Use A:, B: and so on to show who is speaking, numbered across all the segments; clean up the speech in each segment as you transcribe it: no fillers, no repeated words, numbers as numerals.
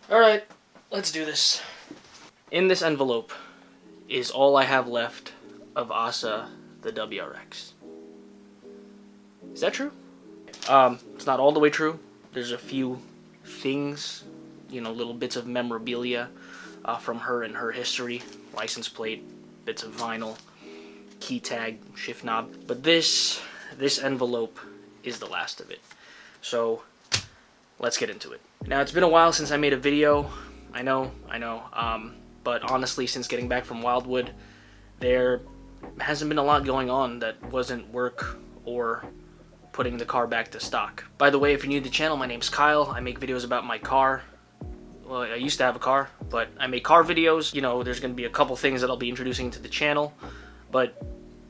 A: Alright, let's do this. In this envelope is all I have left of Asa the WRX. Is that true? It's not all the way true. There's a few things, little bits of memorabilia from her and her history. License plate, bits of vinyl, key tag, shift knob. But this envelope is the last of it. So let's get into it. Now, it's been a while since I made a video. I know. But honestly, since getting back from Wildwood, there hasn't been a lot going on that wasn't work or putting the car back to stock. By the way, if you're new to the channel, my name's Kyle. I make videos about my car. Well, I used to have a car, but I make car videos. There's going to be a couple things that I'll be introducing to the channel, but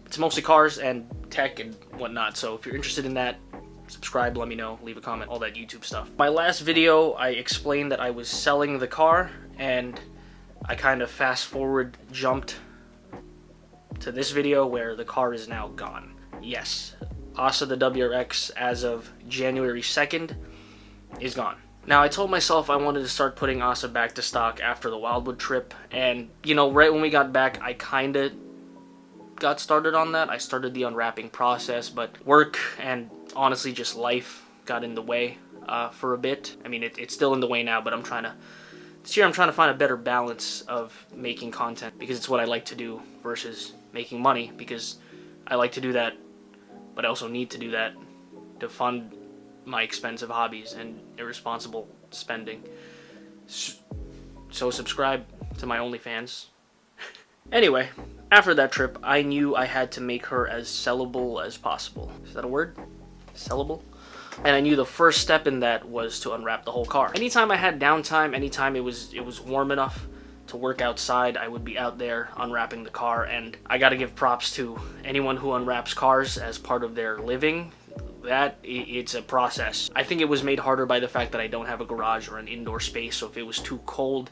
A: it's mostly cars and tech and whatnot. So if you're interested in that, subscribe, let me know, leave a comment, all that YouTube stuff. My last video, I explained that I was selling the car, and I kind of fast forward jumped to this video where the car is now gone. Yes, Asa the WRX as of January 2nd is gone. Now, I told myself I wanted to start putting Asa back to stock after the Wildwood trip, and right when we got back, I kind of got started on that. I started the unwrapping process, but work and honestly just life got in the way for a bit. I mean, it's still in the way now, but this year I'm trying to find a better balance of making content, because it's what I like to do versus making money, because I like to do that, but I also need to do that to fund my expensive hobbies and irresponsible spending. So subscribe to my OnlyFans. Anyway, after that trip, I knew I had to make her as sellable as possible. Is that a word? Sellable? And I knew the first step in that was to unwrap the whole car. Anytime I had downtime, anytime it was warm enough to work outside, I would be out there unwrapping the car. And I gotta give props to anyone who unwraps cars as part of their living. It's a process. I think it was made harder by the fact that I don't have a garage or an indoor space, so if it was too cold,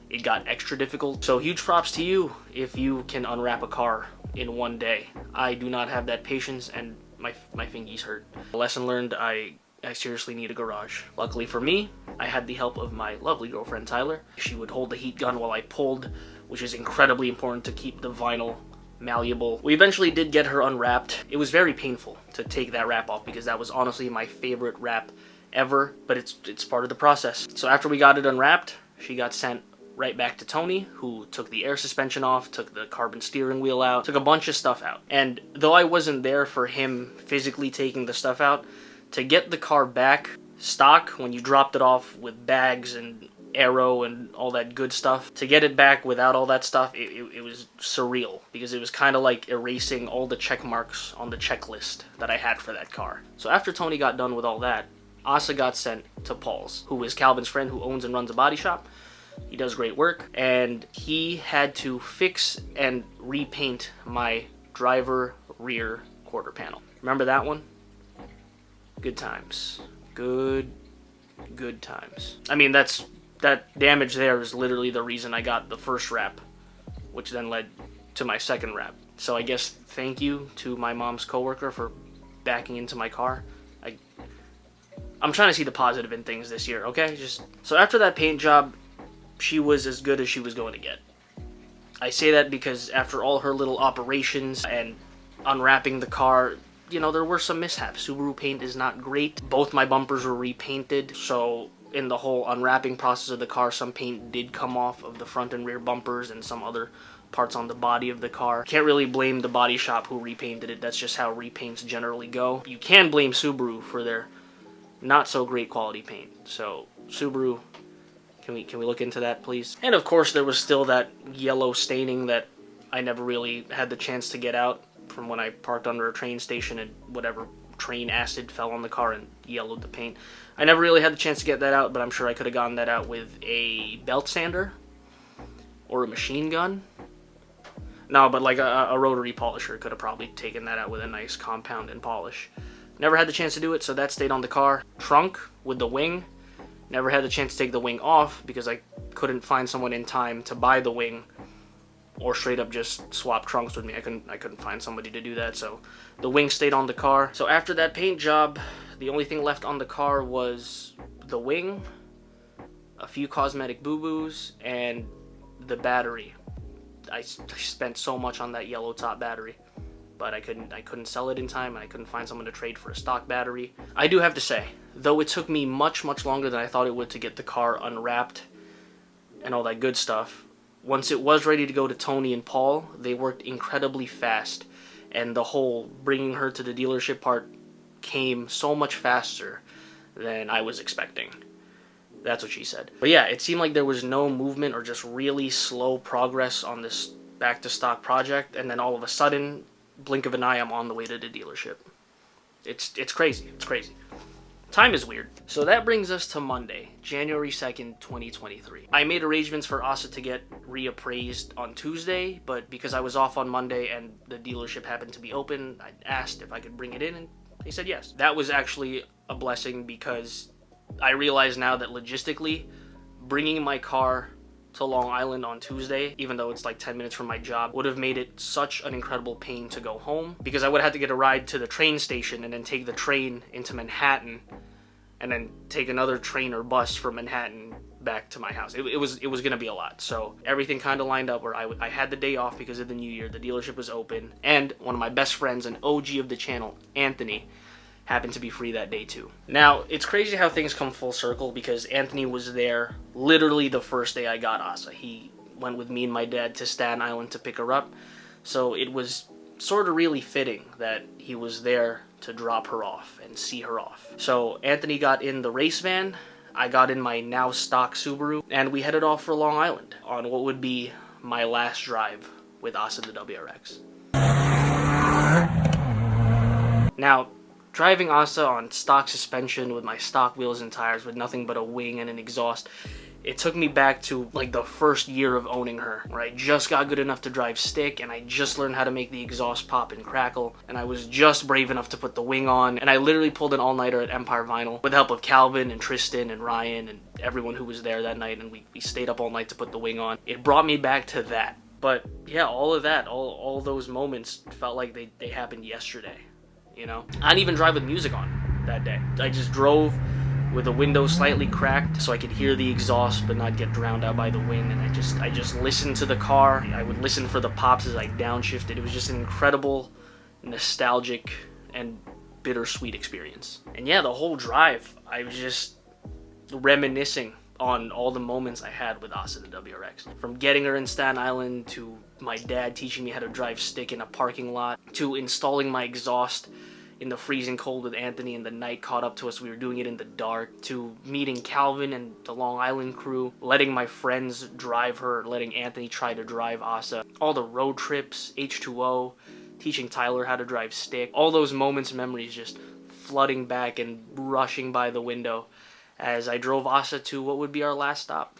A: it got extra difficult. So huge props to you if you can unwrap a car in one day. I do not have that patience, and my fingies hurt. Lesson learned, I seriously need a garage. Luckily for me, I had the help of my lovely girlfriend Tyler. She would hold the heat gun while I pulled, which is incredibly important to keep the vinyl malleable. We eventually did get her unwrapped. It was very painful to take that wrap off, because that was honestly my favorite wrap ever, but it's part of the process. So after we got it unwrapped, she got sent right back to Tony, who took the air suspension off, took the carbon steering wheel out, took a bunch of stuff out. And though I wasn't there for him physically taking the stuff out, to get the car back stock, when you dropped it off with bags and aero and all that good stuff, to get it back without all that stuff, it was surreal, because it was kind of like erasing all the check marks on the checklist that I had for that car. So after Tony got done with all that, Asa got sent to Paul's, who is Calvin's friend who owns and runs a body shop. He does great work, and he had to fix and repaint my driver rear quarter panel. Remember that one? Good times. Good times. I mean, that damage there is literally the reason I got the first wrap, which then led to my second wrap. So I guess thank you to my mom's coworker for backing into my car. I'm trying to see the positive in things this year, okay? So after that paint job, she was as good as she was going to get. I say that because after all her little operations and unwrapping the car, there were some mishaps. Subaru paint is not great. Both my bumpers were repainted, so in the whole unwrapping process of the car, some paint did come off of the front and rear bumpers and some other parts on the body of the car. Can't really blame the body shop who repainted it. That's just how repaints generally go. You can blame Subaru for their not so great quality paint. So Subaru, can we look into that, please? And of course, there was still that yellow staining that I never really had the chance to get out from when I parked under a train station and whatever train acid fell on the car and yellowed the paint. I never really had the chance to get that out, but I'm sure I could have gotten that out with a belt sander or a machine gun. No, but like a rotary polisher could have probably taken that out with a nice compound and polish. Never had the chance to do it, so that stayed on the car. Trunk with the wing. Never had the chance to take the wing off because I couldn't find someone in time to buy the wing or straight up just swap trunks with me. I couldn't find somebody to do that, so the wing stayed on the car. So after that paint job, the only thing left on the car was the wing, a few cosmetic boo-boos, and the battery. I spent so much on that yellow top battery, but I couldn't sell it in time, and I couldn't find someone to trade for a stock battery. I do have to say, though it took me much longer than I thought it would to get the car unwrapped and all that good stuff, once it was ready to go to Tony and Paul, they worked incredibly fast, and the whole bringing her to the dealership part came so much faster than I was expecting. That's what she said. But yeah, it seemed like there was no movement or just really slow progress on this back to stock project, and then all of a sudden, blink of an eye, I'm on the way to the dealership. It's crazy. It's crazy. Time is weird. So that brings us to Monday, January 2nd, 2023. I made arrangements for Asa to get reappraised on Tuesday, but because I was off on Monday and the dealership happened to be open, I asked if I could bring it in, and they said yes. That was actually a blessing, because I realize now that logistically, bringing my car to Long Island on Tuesday, even though it's like 10 minutes from my job, would have made it such an incredible pain to go home, because I would have had to get a ride to the train station and then take the train into Manhattan and then take another train or bus from Manhattan back to my house. It was going to be a lot. So everything kind of lined up where I had the day off because of the new year. The dealership was open, and one of my best friends, an OG of the channel, Anthony, happened to be free that day too. Now, it's crazy how things come full circle, because Anthony was there literally the first day I got Asa. He went with me and my dad to Staten Island to pick her up, so it was sort of really fitting that he was there to drop her off and see her off. So Anthony got in the race van, I got in my now stock Subaru, and we headed off for Long Island on what would be my last drive with Asa the WRX. Now, driving Asa on stock suspension with my stock wheels and tires with nothing but a wing and an exhaust, it took me back to like the first year of owning her, where I just got good enough to drive stick, and I just learned how to make the exhaust pop and crackle, and I was just brave enough to put the wing on, and I literally pulled an all-nighter at Empire Vinyl with the help of Calvin and Tristan and Ryan and everyone who was there that night, and we stayed up all night to put the wing on. It brought me back to that. But yeah, all of that, all those moments felt like they happened yesterday. You know, I didn't even drive with music on that day. I just drove with the window slightly cracked so I could hear the exhaust but not get drowned out by the wind, and I just listened to the car. I would listen for the pops as I downshifted. It was just an incredible, nostalgic, and bittersweet experience. And yeah, the whole drive, I was just reminiscing on all the moments I had with Asa the WRX. From getting her in Staten Island, to my dad teaching me how to drive stick in a parking lot, to installing my exhaust in the freezing cold with Anthony and the night caught up to us. We were doing it in the dark, to meeting Calvin and the Long Island crew, letting my friends drive her, letting Anthony try to drive Asa, all the road trips, H2O, teaching Tyler how to drive stick, all those moments and memories just flooding back and rushing by the window as I drove Asa to what would be our last stop.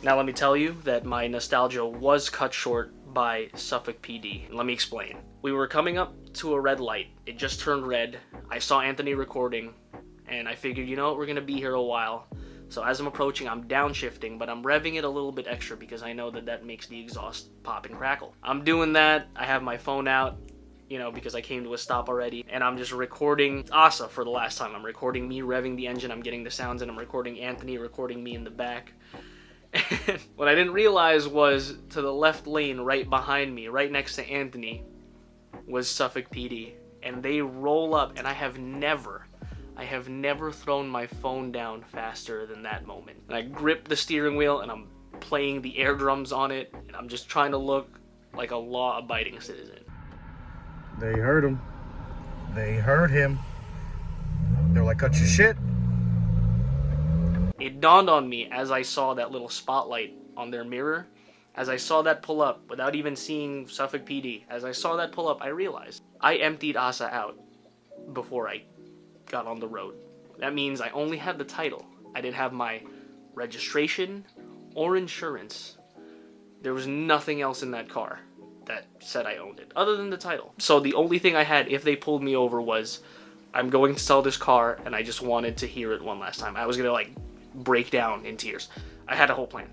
A: Now let me tell you that my nostalgia was cut short by Suffolk PD. Let me explain. We were coming up to a red light. It just turned red. I saw Anthony recording, and I figured, you know what, we're gonna be here a while. So as I'm approaching, I'm downshifting, but I'm revving it a little bit extra because I know that makes the exhaust pop and crackle. I'm doing that. I have my phone out, you know, because I came to a stop already, and I'm just recording Asa for the last time. I'm recording me revving the engine, I'm getting the sounds, and I'm recording Anthony recording me in the back. And what I didn't realize was, to the left lane right behind me, right next to Anthony, was Suffolk PD. And they roll up, and I have never thrown my phone down faster than that moment. And I grip the steering wheel, and I'm playing the air drums on it, and I'm just trying to look like a law-abiding citizen.
B: They heard him. They heard him. They're like, cut your shit.
A: It dawned on me as I saw that little spotlight on their mirror, as I saw that pull up without even seeing Suffolk PD, as I saw that pull up, I realized I emptied Asa out before I got on the road. That means I only had the title. I didn't have my registration or insurance. There was nothing else in that car that said I owned it, other than the title. So the only thing I had if they pulled me over was, I'm going to sell this car, and I just wanted to hear it one last time. I was gonna like break down in tears. I had a whole plan.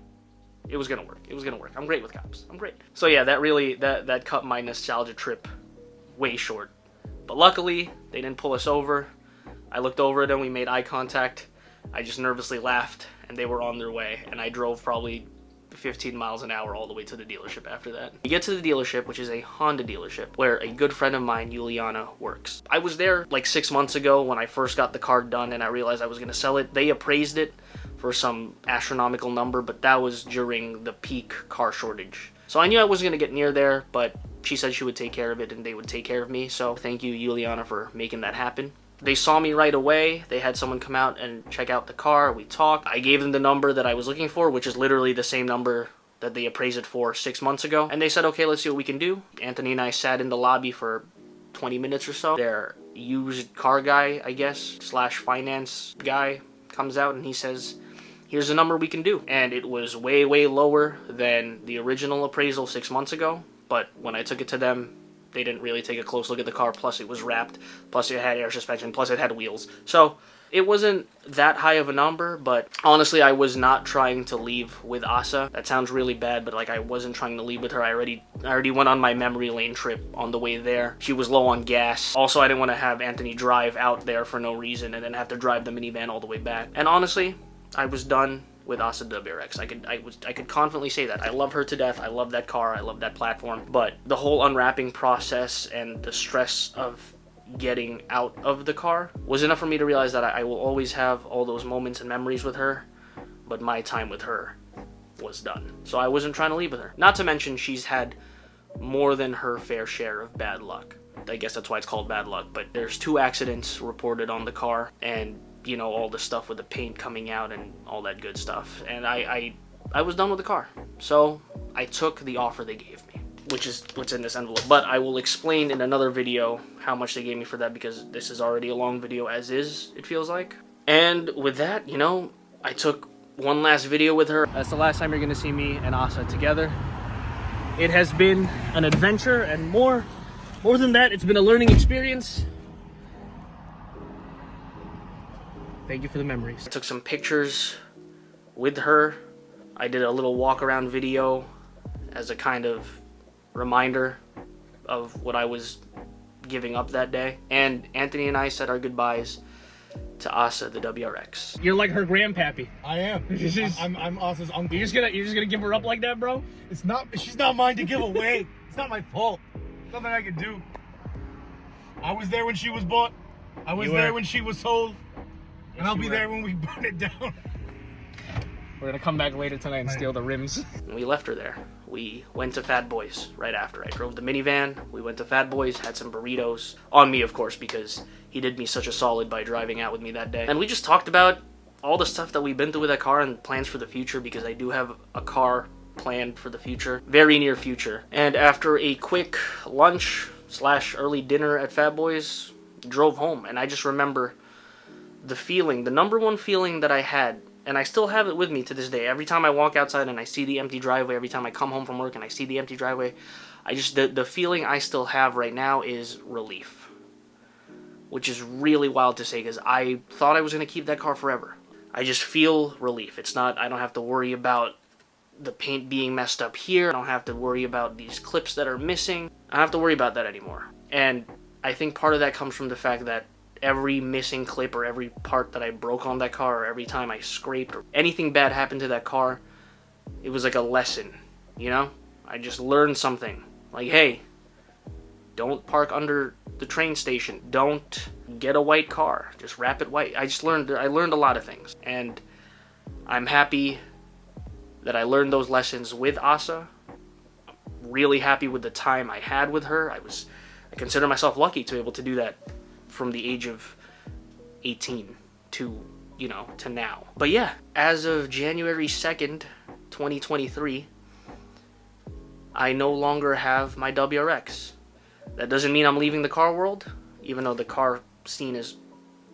A: It was gonna work. It was gonna work. I'm great with cops. I'm great. So yeah, that cut my nostalgia trip way short. But luckily, they didn't pull us over. I looked over at them, we made eye contact. I just nervously laughed, and they were on their way, and I drove probably 15 miles an hour all the way to the dealership after that. We get to the dealership, which is a Honda dealership, where a good friend of mine, Juliana, works. I was there like 6 months ago when I first got the car done and I realized I was going to sell it. They appraised it for some astronomical number, but that was during the peak car shortage. So I knew I wasn't going to get near there, but she said she would take care of it and they would take care of me. So thank you, Juliana, for making that happen. They saw me right away. They had someone come out and check out the car. We talked. I gave them the number that I was looking for, which is literally the same number that they appraised it for 6 months ago. And they said, okay, let's see what we can do. Anthony and I sat in the lobby for 20 minutes or so. Their used car guy, I guess, / finance guy comes out and he says, here's a number we can do. And it was way, way lower than the original appraisal 6 months ago. But when I took it to them, they didn't really take a close look at the car, plus it was wrapped, plus it had air suspension, plus it had wheels. So it wasn't that high of a number, but honestly, I was not trying to leave with Asa. That sounds really bad, but like I wasn't trying to leave with her. I already went on my memory lane trip on the way there. She was low on gas. Also, I didn't want to have Anthony drive out there for no reason and then have to drive the minivan all the way back. And honestly, I was done with Asa WRX. I could confidently say that. I love her to death. I love that car. I love that platform. But the whole unwrapping process and the stress of getting out of the car was enough for me to realize that I will always have all those moments and memories with her, but my time with her was done. So I wasn't trying to leave with her. Not to mention she's had more than her fair share of bad luck. I guess that's why it's called bad luck, but there's 2 accidents reported on the car, and you know, all the stuff with the paint coming out and all that good stuff. And I was done with the car. So I took the offer they gave me, which is what's in this envelope. But I will explain in another video how much they gave me for that, because this is already a long video as is, it feels like. And with that, you know, I took one last video with her. That's the last time you're going to see me and Asa together. It has been an adventure, and more than that, it's been a learning experience. Thank you for the memories. I took some pictures with her. I did a little walk around video as a kind of reminder of what I was giving up that day. And Anthony and I said our goodbyes to Asa, the WRX. You're like her grandpappy.
B: I am. I'm Asa's uncle.
A: You're just gonna give her up like that, bro?
B: She's not mine to give away. It's not my fault. Nothing I can do. I was there when she was bought. I was there when she was sold. And I'll be there when we burn it down.
A: We're gonna come back later tonight and steal the rims. And we left her there. We went to Fat Boys right after. I drove the minivan, we went to Fat Boys, had some burritos. On me, of course, because he did me such a solid by driving out with me that day. And we just talked about all the stuff that we've been through with that car and plans for the future, because I do have a car planned for the future. Very near future. And after a quick lunch / early dinner at Fat Boys, drove home. And I just remember the feeling, the number one feeling that I had, and I still have it with me to this day. Every time I walk outside and I see the empty driveway, every time I come home from work and I see the empty driveway, the feeling I still have right now is relief. Which is really wild to say, because I thought I was going to keep that car forever. I just feel relief. It's not, I don't have to worry about the paint being messed up here. I don't have to worry about these clips that are missing. I don't have to worry about that anymore. And I think part of that comes from the fact that every missing clip or every part that I broke on that car, or every time I scraped or anything bad happened to that car, it was like a lesson, you know? I just learned something. Like, hey, don't park under the train station. Don't get a white car. Just wrap it white. I learned a lot of things. And I'm happy that I learned those lessons with Asa. I'm really happy with the time I had with her. I consider myself lucky to be able to do that from the age of 18 to, to now. But yeah, as of January 2nd, 2023, I no longer have my WRX. That doesn't mean I'm leaving the car world, even though the car scene is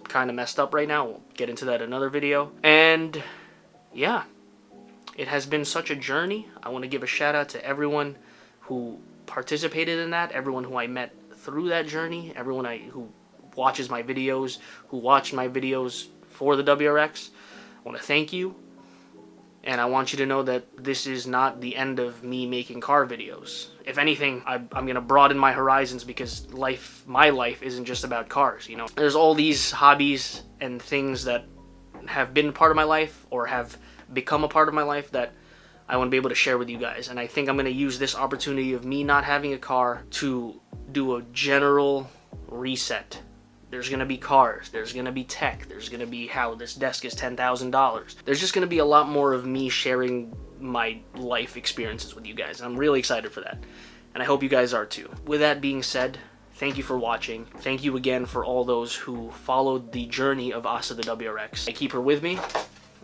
A: kind of messed up right now. We'll get into that in another video. And yeah, it has been such a journey. I want to give a shout out to everyone who participated in that, everyone who I met through that journey, everyone who watches my videos, who watched my videos for the WRX. I want to thank you, and I want you to know that this is not the end of me making car videos. If anything, I'm going to broaden my horizons, because my life isn't just about cars, There's all these hobbies and things that have been part of my life or have become a part of my life that I want to be able to share with you guys. And I think I'm going to use this opportunity of me not having a car to do a general reset. There's going to be cars, there's going to be tech, there's going to be how this desk is $10,000. There's just going to be a lot more of me sharing my life experiences with you guys. And I'm really excited for that. And I hope you guys are too. With that being said, thank you for watching. Thank you again for all those who followed the journey of Asa the WRX. I keep her with me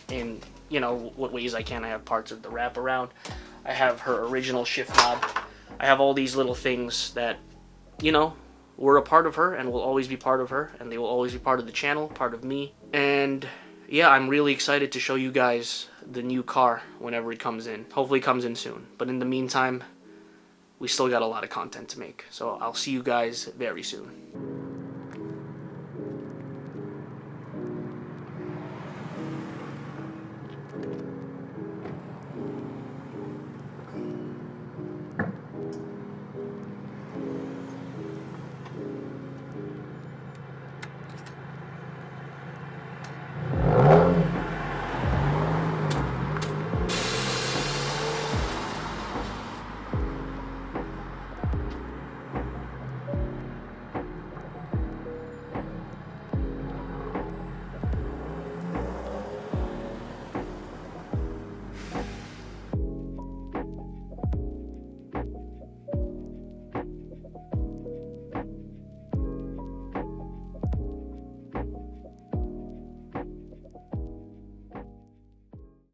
A: in, you know, what ways I can. I have parts of the wraparound. I have her original shift knob. I have all these little things that, you know, were a part of her and will always be part of her, and they will always be part of the channel, part of me. And yeah, I'm really excited to show you guys the new car whenever it comes in. Hopefully it comes in soon. But in the meantime, we still got a lot of content to make. So I'll see you guys very soon.